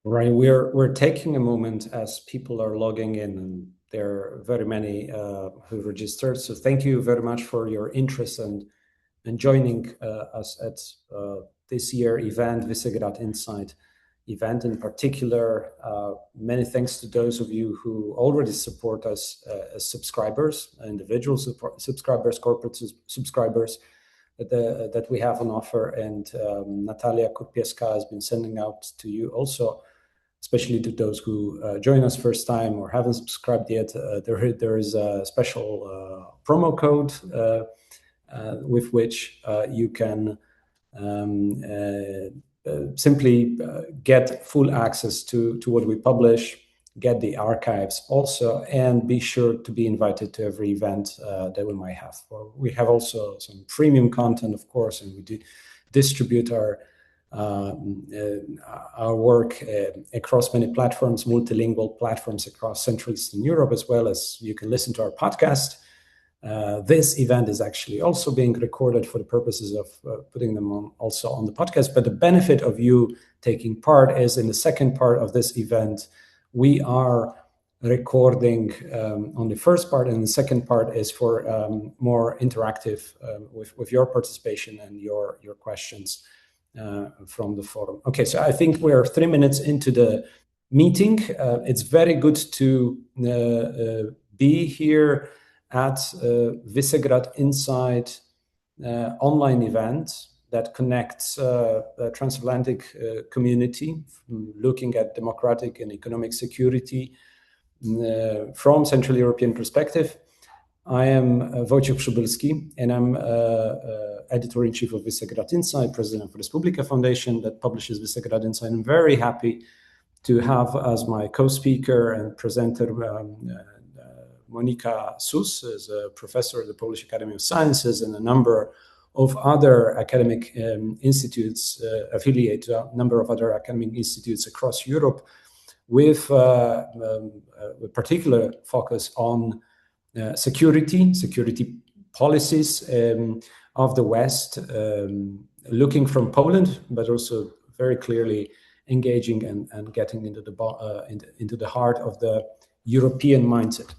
Right, we're taking a moment as people are logging in, and there are very many who registered. So thank you very much for your interest and joining us at this year event, Visegrad Insight event in particular. Many thanks to those of you who already support us as subscribers, individual subscribers, corporate subscribers that we have on offer. And Natalia Kurpieska has been sending out to you also, especially to those who join us first time or haven't subscribed yet. There is a special promo code with which you can simply get full access to what we publish, get the archives also, and be sure to be invited to every event that we might have. We have also some premium content, of course, and we distribute our work across many platforms, multilingual platforms across Central Eastern Europe, as well as you can listen to our podcast. This event is actually also being recorded for the purposes of putting them on also on the podcast. But the benefit of you taking part is in the second part of this event, we are recording on the first part, and the second part is for more interactive with your participation and your questions from the forum. Okay, so I think we're 3 minutes into the meeting. It's very good to be here at Visegrad Insight online event that connects the transatlantic community, looking at democratic and economic security from Central European perspective. I am Wojciech Przybylski, and I'm editor-in-chief of Visegrad Insight, president of Respublika Foundation that publishes Visegrad Insight. I'm very happy to have as my co-speaker and presenter Monika as a professor at the Polish Academy of Sciences, and a number of other academic institutes, affiliate to a number of other academic institutes across Europe, with a particular focus on security policies of the West, looking from Poland, but also very clearly engaging and getting into the heart of the European mindset.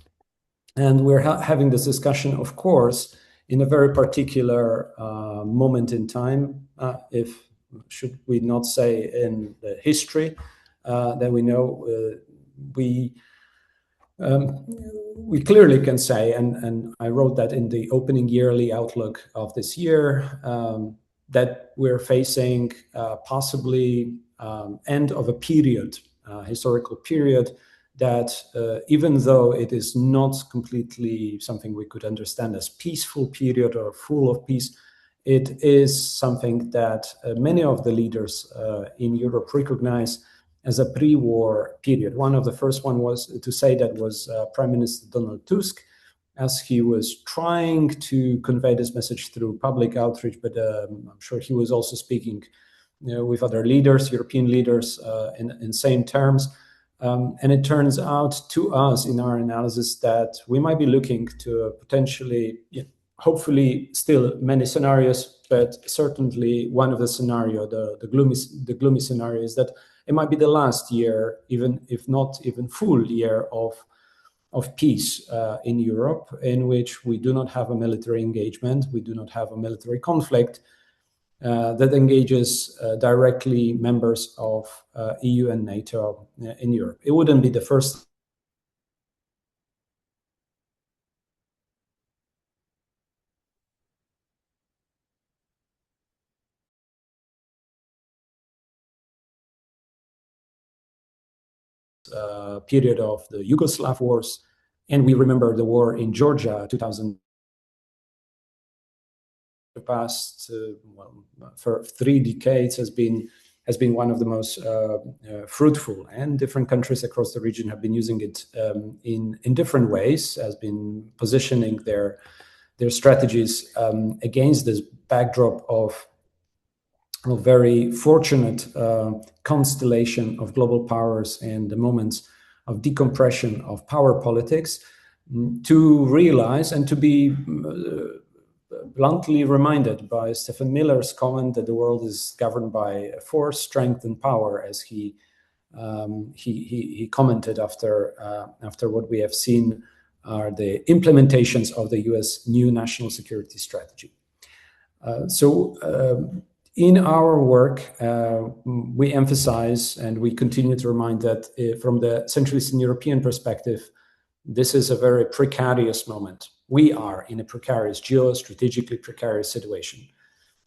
And we're having this discussion, of course, in a very particular moment in time, if should we not say in the history that we know. We clearly can say, and I wrote that in the opening yearly outlook of this year, that we're facing possibly end of a period, historical period, that even though it is not completely something we could understand as peaceful period or full of peace, it is something that many of the leaders in Europe recognize as a pre-war period. One of the first one was to say that was Prime Minister Donald Tusk, as he was trying to convey this message through public outreach, but I'm sure he was also speaking with other leaders, European leaders, in same terms. And it turns out to us in our analysis that we might be looking to potentially, hopefully still many scenarios, but certainly one of the scenario, the gloomy scenario, is that it might be the last year, even if not even full year of peace in Europe, in which we do not have a military engagement, we do not have a military conflict that engages directly members of EU and NATO in Europe. It wouldn't be the first period of the Yugoslav wars, and we remember the war in Georgia 2000. The past for 3 decades has been one of the most fruitful, and different countries across the region have been using it in different ways, has been positioning their strategies against this backdrop of a very fortunate constellation of global powers and the moments of decompression of power politics, to realize and to be bluntly reminded by Stephen Miller's comment that the world is governed by force, strength, and power, as he he commented after what we have seen are the implementations of the US new national security strategy. In our work, we emphasize and we continue to remind that from the Central Eastern European perspective, this is a very precarious moment. We are in a precarious, geostrategically precarious situation.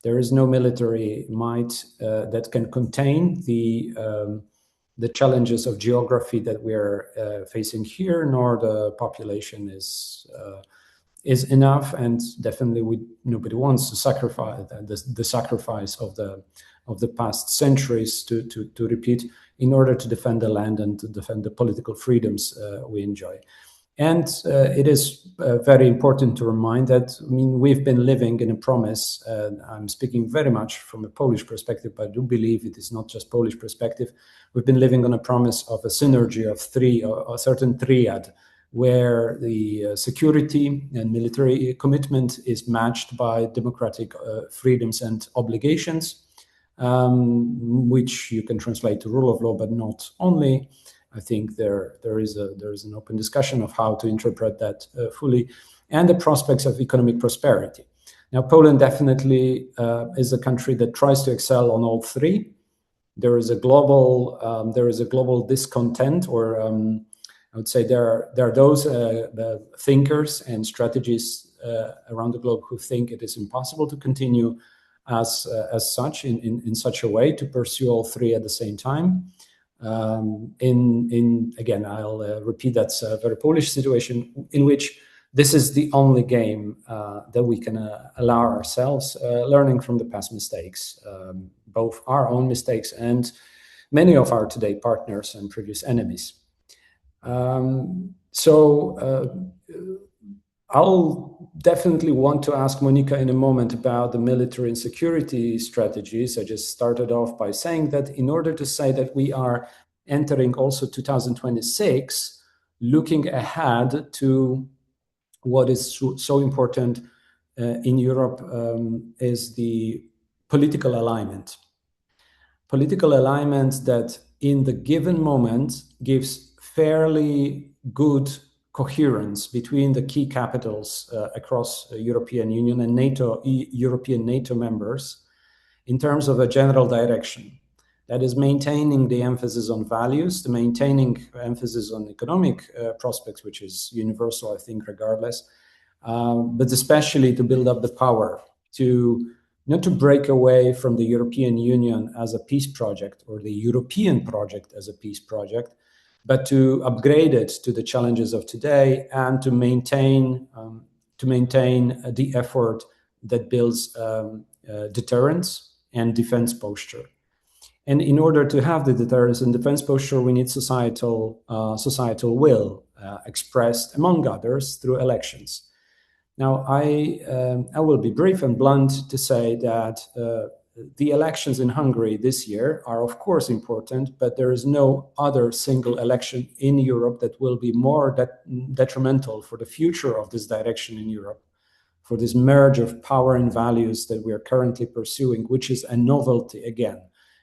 There is no military might that can contain the challenges of geography that we are facing here, nor the population is enough, and definitely nobody wants to sacrifice the sacrifice of the past centuries to repeat in order to defend the land and to defend the political freedoms we enjoy. And it is very important to remind that, I mean, we've been living in a promise. I'm speaking very much from a Polish perspective, but I do believe it is not just Polish perspective. We've been living on a promise of a synergy of three, or a certain triad, where the security and military commitment is matched by democratic freedoms and obligations, which you can translate to rule of law, but not only. I think there is an open discussion of how to interpret that fully, and the prospects of economic prosperity. Now, Poland definitely is a country that tries to excel on all three. There is a global discontent, or I would say there are those thinkers and strategists around the globe who think it is impossible to continue as such in such a way to pursue all three at the same time. Again, I'll repeat, that's a very Polish situation in which this is the only game that we can allow ourselves, learning from the past mistakes, both our own mistakes and many of our today partners and previous enemies. I'll definitely want to ask Monika in a moment about the military and security strategies. I just started off by saying that in order to say that we are entering also 2026, looking ahead to what is so important in Europe is the political alignment. Political alignment that in the given moment gives fairly good coherence between the key capitals across the European Union and European NATO members in terms of a general direction. That is maintaining the emphasis on values, the maintaining emphasis on economic prospects, which is universal, I think, regardless, but especially to build up the power to not to break away from the European Union as a peace project or the European project as a peace project, but to upgrade it to the challenges of today and to maintain the effort that builds deterrence and defense posture. And in order to have the deterrence and defense posture, we need societal will expressed, among others, through elections. Now, I will be brief and blunt to say that the elections in Hungary this year are, of course, important, but there is no other single election in Europe that will be more detrimental for the future of this direction in Europe, for this merge of power and values that we are currently pursuing, which is a novelty, again,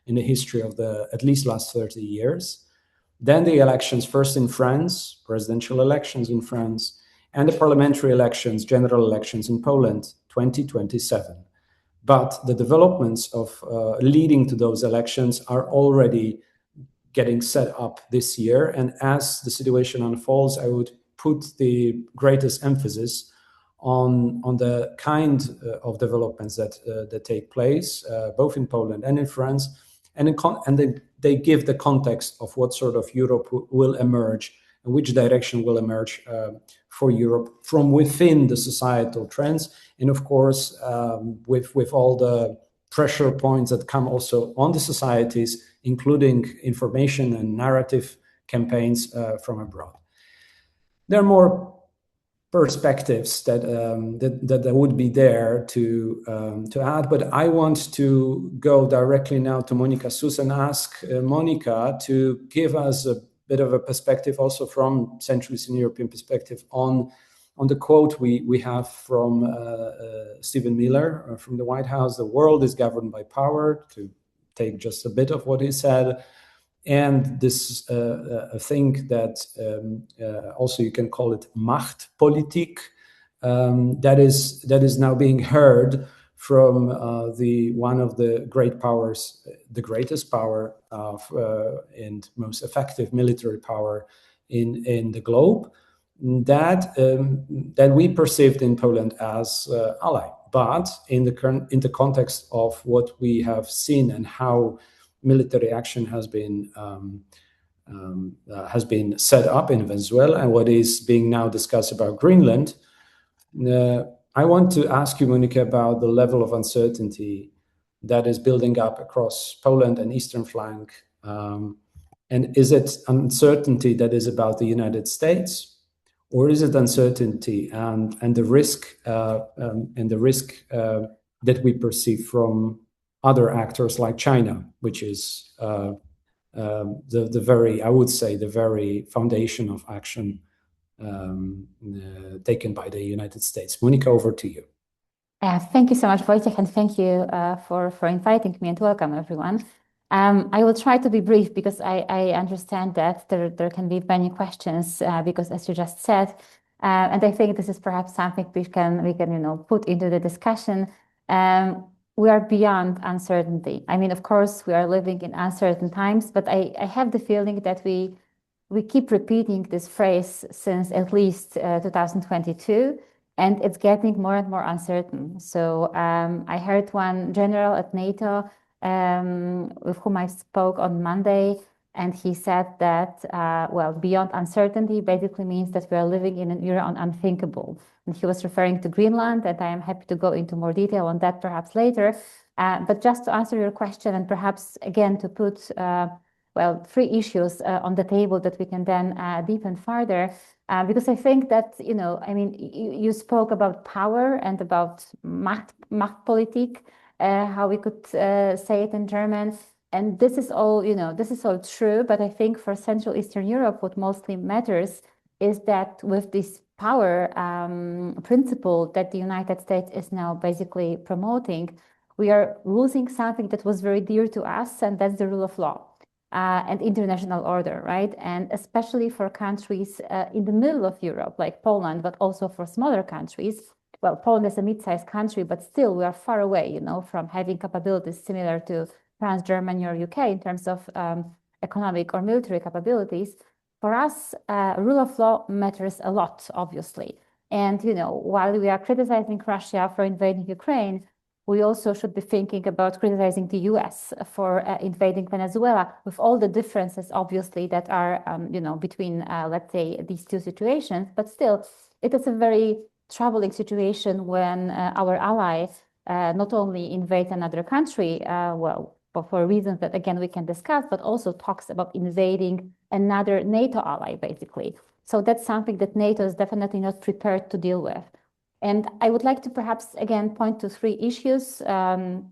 in the history of the at least last 30 years. Then the elections, first in France, presidential elections in France, and the parliamentary elections, general elections in Poland, 2027. But the developments of leading to those elections are already getting set up this year. And as the situation unfolds, I would put the greatest emphasis on the kind of developments that take place, both in Poland and in France. And they give the context of what sort of Europe will emerge and which direction will emerge for Europe from within the societal trends. And of course, with all the pressure points that come also on the societies, including information and narrative campaigns from abroad. There are more perspectives that would be there to add, but I want to go directly now to Monika Sus and ask Monika to give us a bit of a perspective also from Central Eastern European perspective on the quote we have from Stephen Miller from the White House: "The world is governed by power," to take just a bit of what he said. and this thing that also you can call it Machtpolitik, that is now being heard from the one of the great powers, the greatest power and most effective military power in the globe, that we perceived in Poland as ally. But in the context of what we have seen and how military action has been set up in Venezuela and what is being now discussed about Greenland, I want to ask you, Monika, about the level of uncertainty that is building up across Poland and eastern flank. And is it uncertainty that is about the United States, or is it uncertainty and the risk that we perceive from other actors like China, which is the very, I would say, the very foundation of action taken by the United States. Monika, over to you. Thank you so much, Wojciech, and thank you for inviting me, and welcome everyone. I will try to be brief because I understand that there can be many questions because, as you just said, and I think this is perhaps something we can put into the discussion. We are beyond uncertainty. I mean, of course, we are living in uncertain times, but I have the feeling that we keep repeating this phrase since at least 2022, and it's getting more and more uncertain. So I heard one general at NATO with whom I spoke on Monday, and he said that, well, beyond uncertainty basically means that we are living in an era on unthinkable. And he was referring to Greenland, and I am happy to go into more detail on that perhaps later. But just to answer your question, and perhaps again to put well, 3 issues on the table that we can then deepen further, because I think that, I mean, you spoke about power and about Machtpolitik, how we could say it in German. And this is all, this is all true. But I think for Central Eastern Europe, what mostly matters is that with this power principle that the United States is now basically promoting, we are losing something that was very dear to us, and that's the rule of law. And international order, right? And especially for countries in the middle of Europe, like Poland, but also for smaller countries. Well, Poland is a mid-sized country, but still we are far away, from having capabilities similar to France, Germany, or UK in terms of economic or military capabilities. For us, rule of law matters a lot, obviously. And, while we are criticizing Russia for invading Ukraine, we also should be thinking about criticizing the US for invading Venezuela, with all the differences, obviously, that are, between, let's say, these 2 situations. But still, it is a very troubling situation when our ally not only invades another country, well, for reasons that, again, we can discuss, but also talks about invading another NATO ally, basically. So that's something that NATO is definitely not prepared to deal with. And I would like to perhaps, again, point to 3 issues and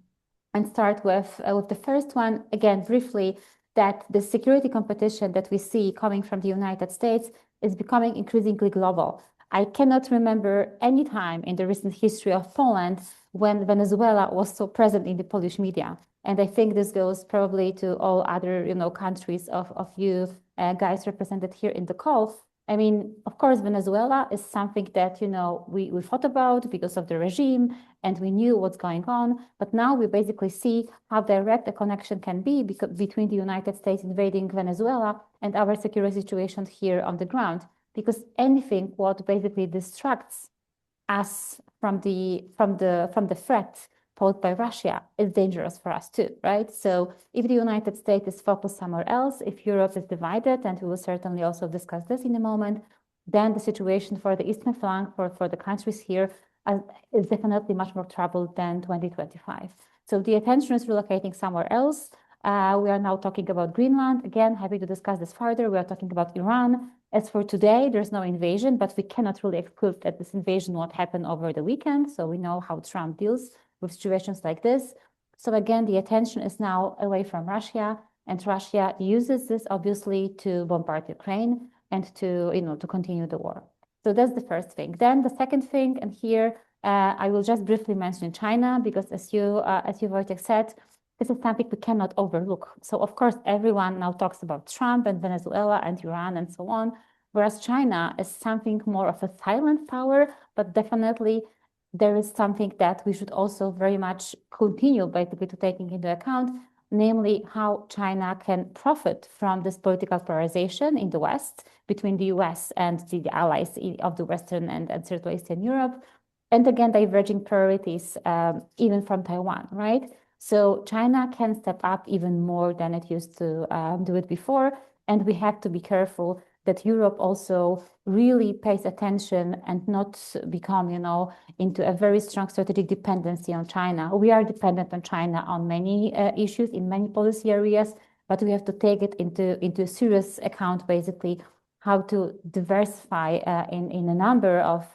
start with the first one, again, briefly, that the security competition that we see coming from the United States is becoming increasingly global. I cannot remember any time in the recent history of Poland when Venezuela was so present in the Polish media. And I think this goes probably to all other, countries of you guys represented here in the call. I mean, of course, Venezuela is something that, we thought about because of the regime and we knew what's going on. But now we basically see how direct a connection can be between the United States invading Venezuela and our security situation here on the ground. Because anything what basically distracts us from the threat posed by Russia is dangerous for us too, right? So if the United States is focused somewhere else, if Europe is divided, and we will certainly also discuss this in a moment, then the situation for the eastern flank, for the countries here, is definitely much more troubled than 2025. So the attention is relocating somewhere else. We are now talking about Greenland. Again, happy to discuss this further. We are talking about Iran. As for today, there's no invasion, but we cannot really exclude that this invasion won't happen over the weekend. So we know how Trump deals with situations like this. So again, the attention is now away from Russia, and Russia uses this obviously to bombard Ukraine and to, to continue the war. So that's the first thing. Then the second thing, and here I will just briefly mention China, because as you Wojciech said, this is something we cannot overlook. So of course, everyone now talks about Trump and Venezuela and Iran and so on, whereas China is something more of a silent power, but definitely there is something that we should also very much continue basically to taking into account, namely how China can profit from this political polarization in the West between the US and the allies of the Western and Central Eastern Europe, and again, diverging priorities even from Taiwan, right? So China can step up even more than it used to do it before, and we have to be careful that Europe also really pays attention and not become, into a very strong strategic dependency on China. We are dependent on China on many issues in many policy areas, but we have to take it into a serious account, basically, how to diversify in a number of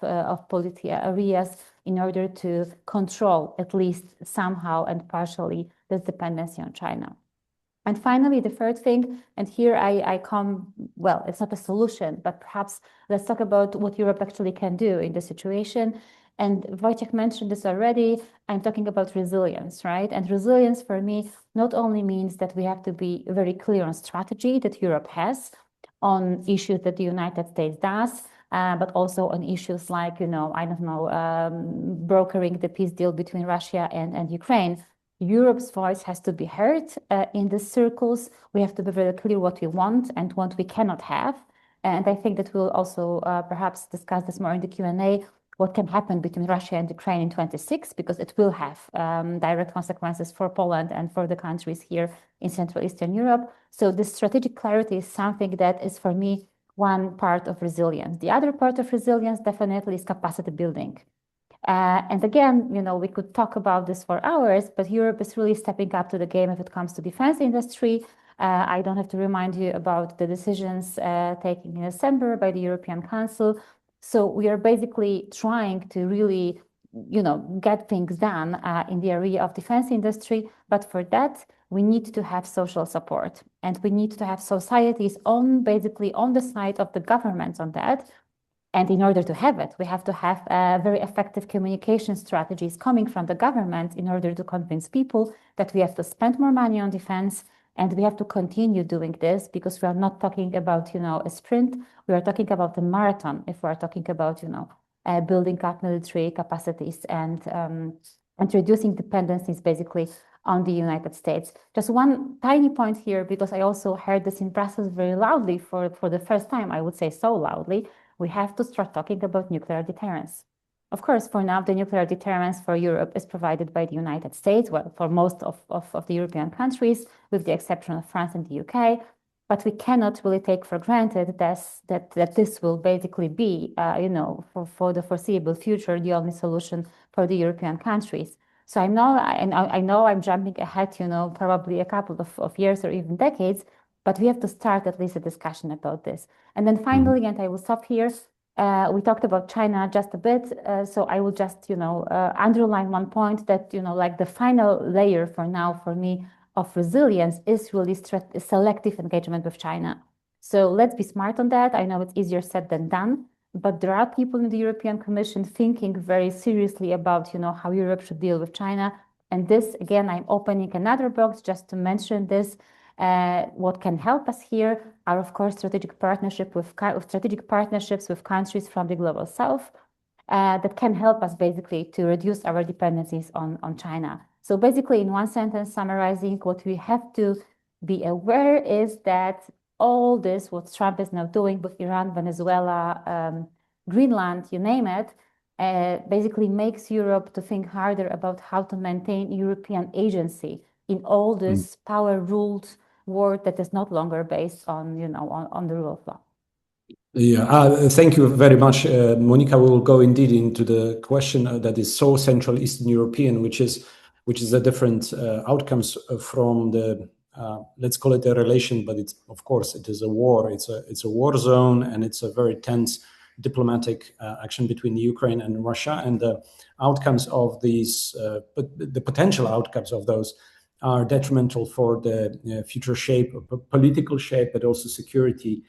policy areas in order to control, at least somehow and partially, this dependency on China. And finally, the third thing, and here I come, well, it's not a solution, but perhaps let's talk about what Europe actually can do in this situation. And Wojciech mentioned this already. I'm talking about resilience, right? And resilience for me not only means that we have to be very clear on strategy that Europe has on issues that the United States does, but also on issues like, brokering the peace deal between Russia and Ukraine. Europe's voice has to be heard in these circles. We have to be very clear what we want and what we cannot have. And I think that we'll also perhaps discuss this more in the Q&A, what can happen between Russia and Ukraine in 2026, because it will have direct consequences for Poland and for the countries here in Central Eastern Europe. So this strategic clarity is something that is, for me, one part of resilience. The other part of resilience definitely is capacity building. And again, we could talk about this for hours, but Europe is really stepping up to the game if it comes to defense industry. I don't have to remind you about the decisions taken in December by the European Council. So we are basically trying to really, get things done in the area of defense industry. But for that, we need to have social support, and we need to have societies basically on the side of the governments on that. And in order to have it, we have to have very effective communication strategies coming from the government in order to convince people that we have to spend more money on defense, and we have to continue doing this, because we are not talking about, a sprint. We are talking about a marathon if we are talking about, building up military capacities and reducing dependencies basically on the United States. Just one tiny point here, because I also heard this in Brussels very loudly for the first time, I would say so loudly. We have to start talking about nuclear deterrence. Of course, for now, the nuclear deterrence for Europe is provided by the United States, well, for most of the European countries, with the exception of France and the UK. But we cannot really take for granted that this will basically be, for the foreseeable future, the only solution for the European countries. So I know I'm jumping ahead, probably a couple of years or even decades, but we have to start at least a discussion about this. And then finally, and I will stop here, we talked about China just a bit. So I will just, underline one point that, like the final layer for now, for me, of resilience is really selective engagement with China. So let's be smart on that. I know it's easier said than done, but there are people in the European Commission thinking very seriously about, how Europe should deal with China. And this, again, I'm opening another box just to mention this. What can help us here are, of course, strategic partnerships with countries from the global south that can help us basically to reduce our dependencies on China. So basically, in one sentence, summarizing, what we have to be aware is that all this, what Trump is now doing with Iran, Venezuela, Greenland, you name it, basically makes Europe to think harder about how to maintain European agency in all this power-ruled world that is not longer based on, on the rule of law. Yeah, thank you very much, Monika. We will go indeed into the question that is so Central Eastern European, which is the different outcomes from the let's call it a relation, but it's, of course, it is a war. It's a war zone, and it's a very tense diplomatic action between Ukraine and Russia, and the outcomes of these, but the potential outcomes of those are detrimental for the future shape, political shape, but also security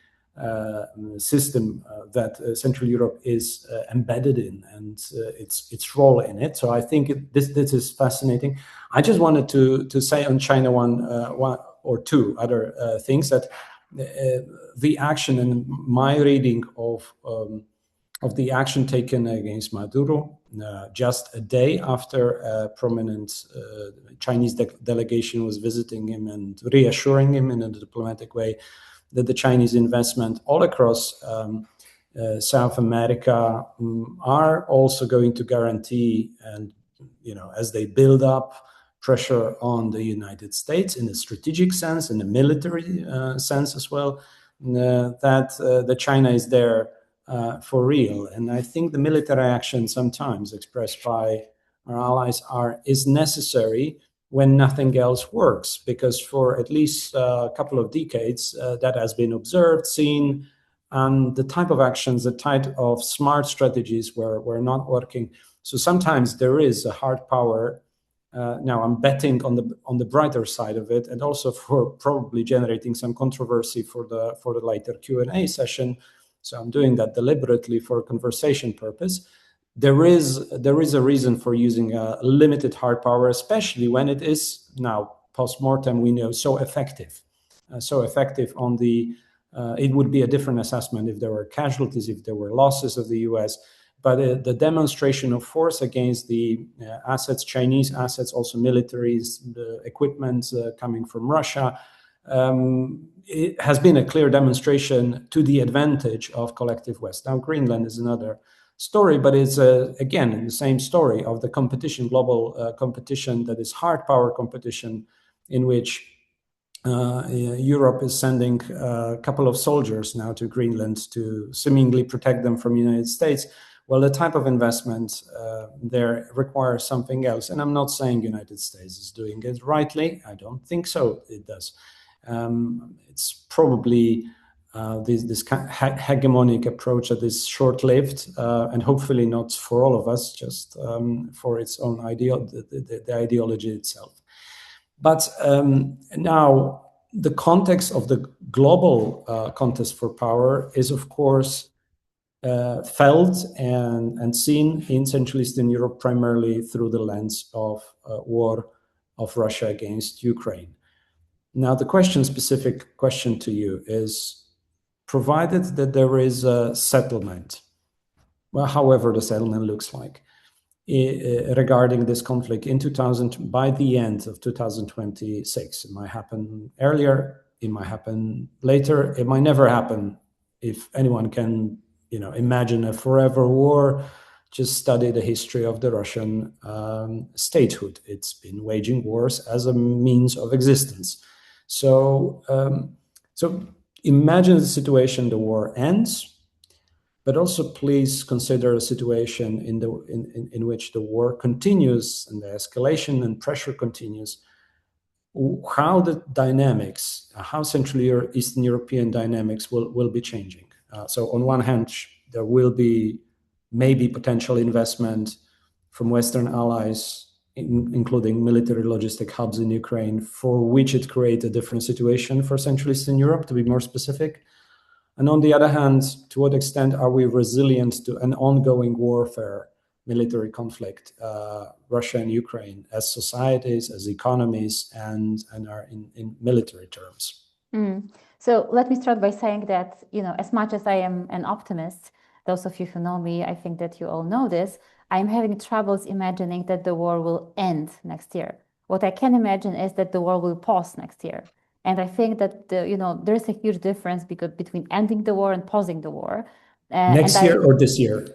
system that Central Europe is embedded in, and its role in it. So I think this is fascinating. I just wanted to say on China one or two other things, that the action, and my reading of the action taken against Maduro just a day after a prominent Chinese delegation was visiting him and reassuring him in a diplomatic way that the Chinese investment all across South America are also going to guarantee, and as they build up pressure on the United States in a strategic sense, in a military sense as well, that China is there for real. And I think the military action sometimes expressed by our allies is necessary when nothing else works, because for at least a couple of decades that has been observed, seen, and the type of actions, the type of smart strategies were not working. So sometimes there is a hard power. Now I'm betting on the brighter side of it, and also for probably generating some controversy for the later Q&A session. So I'm doing that deliberately for conversation purpose. There is a reason for using a limited hard power, especially when it is now post-mortem, we know, so effective. On the, it would be a different assessment if there were casualties, if there were losses of the US, but the demonstration of force against the assets, Chinese assets, also militaries, the equipment coming from Russia, it has been a clear demonstration to the advantage of collective West. Now, Greenland is another story, but it's again the same story of the competition, global competition, that is hard power competition, in which Europe is sending a couple of soldiers now to Greenland to seemingly protect them from the United States. Well, the type of investment there requires something else. And I'm not saying United States is doing it rightly. I don't think so. It does. It's probably this hegemonic approach that is short-lived and hopefully not for all of us, just for its own the ideology itself. But now the context of the global contest for power is, of course, felt and seen in Central Eastern Europe primarily through the lens of war of Russia against Ukraine. Now, the specific question to you is, provided that there is a settlement, well, however the settlement looks like, regarding this conflict by the end of 2026. It might happen earlier, it might happen later, it might never happen. If anyone can, imagine a forever war, just study the history of the Russian statehood. It's been waging wars as a means of existence. So imagine the situation, the war ends, but also please consider a situation in which the war continues and the escalation and pressure continues. How the dynamics, how Central Eastern European dynamics will be changing. So on one hand, there will be maybe potential investment from Western allies, including military logistic hubs in Ukraine, for which it creates a different situation for Central Eastern Europe, to be more specific. And on the other hand, to what extent are we resilient to an ongoing warfare, military conflict, Russia and Ukraine, as societies, as economies, and are in military terms? So let me start by saying that, as much as I am an optimist, those of you who know me, I think that you all know this, I'm having troubles imagining that the war will end next year. What I can imagine is that the war will pause next year. And I think that, there's a huge difference between ending the war and pausing the war. Next year or this year?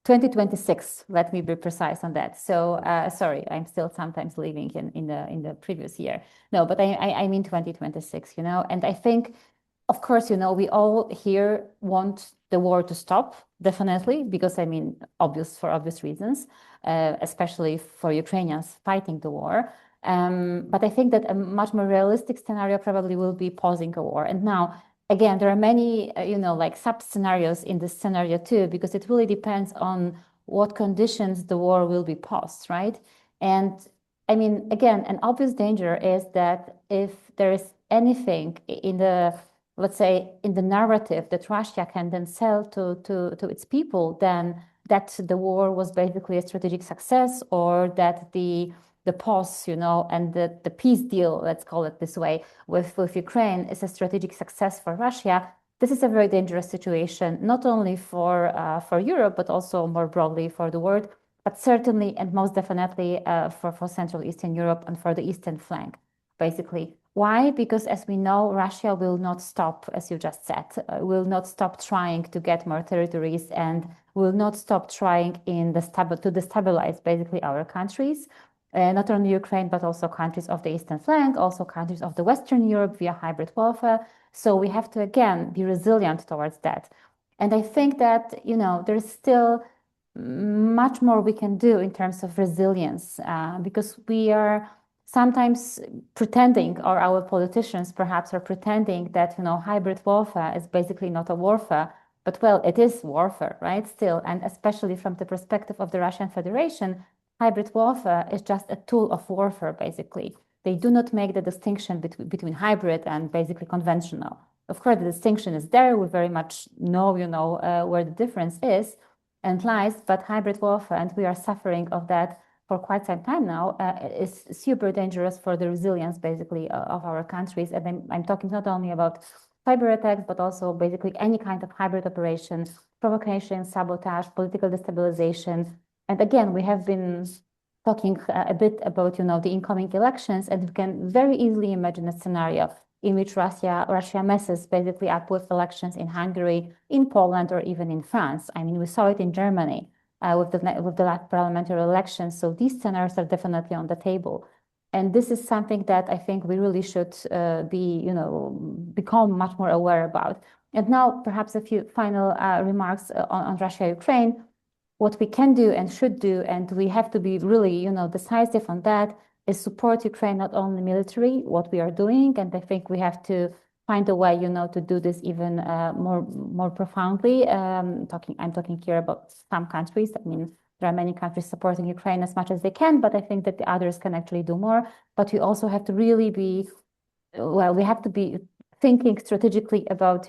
2026, let me be precise on that. So, sorry, I'm still sometimes living in the previous year. No, but I mean 2026, and I think, of course, we all here want the war to stop, definitely, because for obvious reasons, especially for Ukrainians fighting the war. But I think that a much more realistic scenario probably will be pausing a war. And now, again, there are many, sub-scenarios in this scenario too, because it really depends on what conditions the war will be paused, right? And again, an obvious danger is that if there is anything in the let's say, in the narrative that Russia can then sell to its people, then that the war was basically a strategic success, or that the pause, and the peace deal, let's call it this way, with Ukraine is a strategic success for Russia. This is a very dangerous situation, not only for Europe, but also more broadly for the world, but certainly and most definitely for Central Eastern Europe and for the eastern flank, basically. Why? Because as we know, Russia will not stop, as you just said, will not stop trying to get more territories and will not stop trying to destabilize basically our countries. Not only Ukraine, but also countries of the eastern flank, also countries of the Western Europe via hybrid warfare. So we have to, again, be resilient towards that. And I think that, there's still much more we can do in terms of resilience, because we are sometimes pretending, or our politicians perhaps are pretending that, hybrid warfare is basically not a warfare. But well, it is warfare, right? Still, and especially from the perspective of the Russian Federation, hybrid warfare is just a tool of warfare, basically. They do not make the distinction between hybrid and basically conventional. Of course, the distinction is there. We very much know, where the difference is and lies, but hybrid warfare, and we are suffering of that for quite some time now, is super dangerous for the resilience, basically, of our countries. And I'm talking not only about cyber attacks, but also basically any kind of hybrid operation, provocation, sabotage, political destabilization. And again, we have been talking a bit about, the incoming elections, and we can very easily imagine a scenario in which Russia messes basically up with elections in Hungary, in Poland, or even in France. I mean, we saw it in Germany with the last parliamentary elections. So these scenarios are definitely on the table. And this is something that I think we really should become much more aware about. And now perhaps a few final remarks on Russia-Ukraine. What we can do and should do, and we have to be really, decisive on that, is support Ukraine not only military, what we are doing, and I think we have to find a way, to do this even more profoundly. I'm talking here about some countries. I mean, there are many countries supporting Ukraine as much as they can, but I think that the others can actually do more. But we also have to really be thinking strategically about,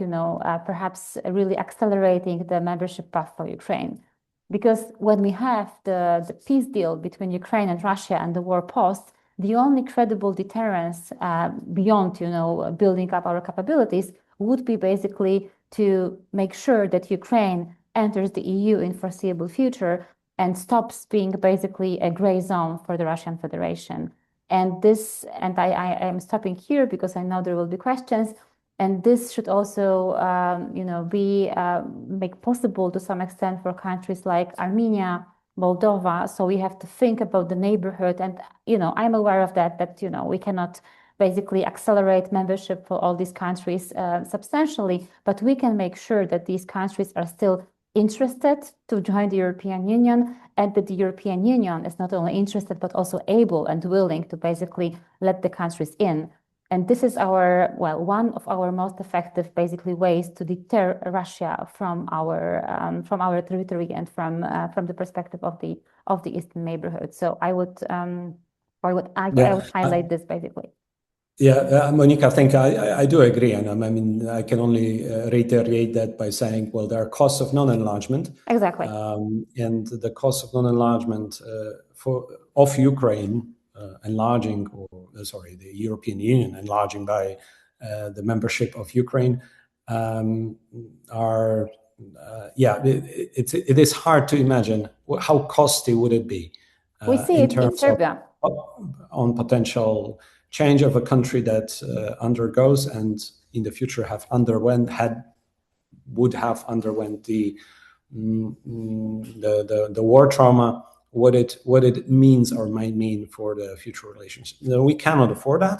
perhaps really accelerating the membership path for Ukraine. Because when we have the peace deal between Ukraine and Russia and the war paused, the only credible deterrence beyond, building up our capabilities would be basically to make sure that Ukraine enters the EU in foreseeable future and stops being basically a gray zone for the Russian Federation. And I am stopping here because I know there will be questions. And this should also, make possible to some extent for countries like Armenia, Moldova. So we have to think about the neighborhood. And, I'm aware of that, we cannot basically accelerate membership for all these countries substantially, but we can make sure that these countries are still interested to join the European Union, and that the European Union is not only interested, but also able and willing to basically let the countries in. And this is one of our most effective, basically, ways to deter Russia from our territory and from the perspective of the eastern neighborhood. So I would highlight this basically. Yeah, Monika, I think I do agree, and I mean I can only reiterate that by saying, well, there are costs of non-enlargement. Exactly. And the cost of non-enlargement of Ukraine. The European Union enlarging by the membership of Ukraine it is hard to imagine how costly would it be. We see it in Serbia. On potential change of a country that undergoes and in the future would have underwent the war trauma. What it means or might mean for the future relations. We cannot afford that.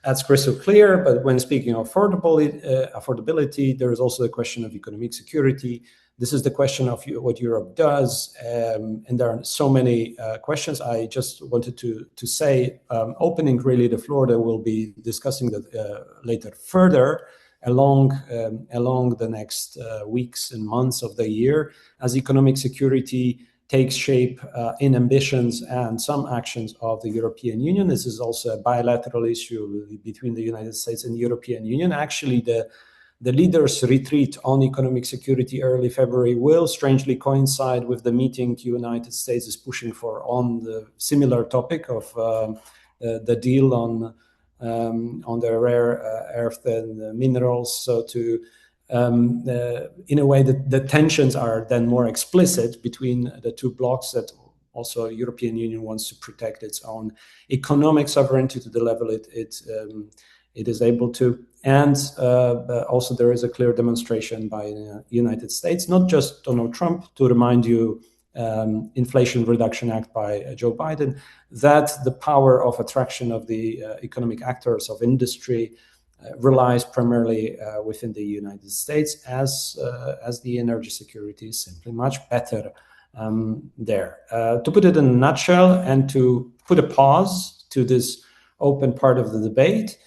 That's crystal clear. But when speaking of affordability, there is also the question of economic security. This is the question of what Europe does, and there are so many questions. I just wanted to say, opening really the floor that we'll be discussing that later further along the next weeks and months of the year, as economic security takes shape in ambitions and some actions of the European Union. This is also a bilateral issue between the United States and the European Union. Actually, the leaders' retreat on economic security early February will strangely coincide with the meeting the United States is pushing for on the similar topic of the deal on the rare earth and minerals. So in a way, the tensions are then more explicit between the two blocs, that also European Union wants to protect its own economic sovereignty to the level it is able to. And also there is a clear demonstration by the United States, not just Donald Trump, to remind you, Inflation Reduction Act by Joe Biden, that the power of attraction of the economic actors of industry relies primarily within the United States, as the energy security is simply much better there. To put it in a nutshell and to put a pause to this open part of the debate,